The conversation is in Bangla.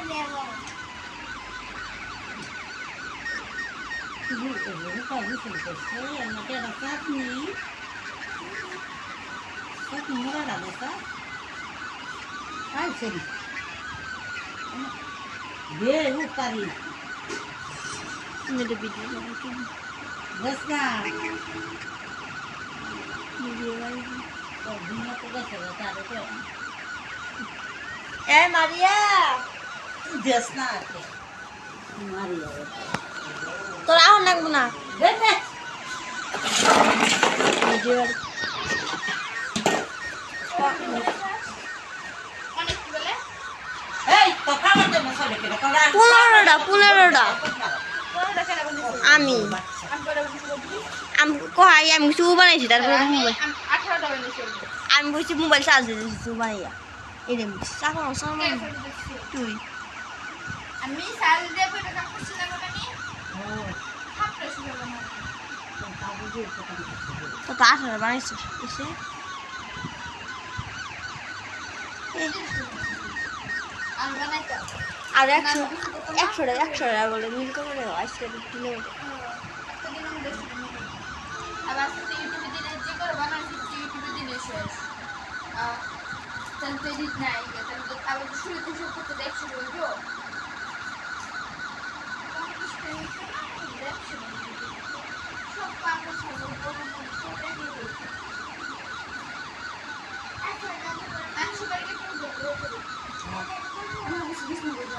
Ada video lagi. Video lagi. Maria. Desna. Maria. Tola ako nag muna. Dede. Video lagi. এই তো খাবার জন্য চলে কেন করা 15টা আমি কহাই আমি কিছু বানাইছি তারপরে মোবাইল 18টা বানিয়েছি আমি বলছি মোবাইল চার্জ দিয়েছি কিছু বানাইয়া এই রে সামনে তুই আমি সাল দিয়ে পয়সা কাম করছি না মানে থাপড়ে ছিল না তো 18 বানাইছিস এসে আর বানাইতা আর 100 বলে মিল করে আজকে দিলে একটা দিন আমি দেখি আবার আজকে ইউটিউবে দিলে যে করে বানাইছি ইউটিউবে দিলে শেষ তাহলে তো এডিট নাই তাহলে তো আবার শুরু থেকে শুরু করতে দেখছি বলবো সব পাবো সব বড় বড় দিয়ে একশো বারে কেটে দেবো আমি বুঝি বিষ্ণু বলবো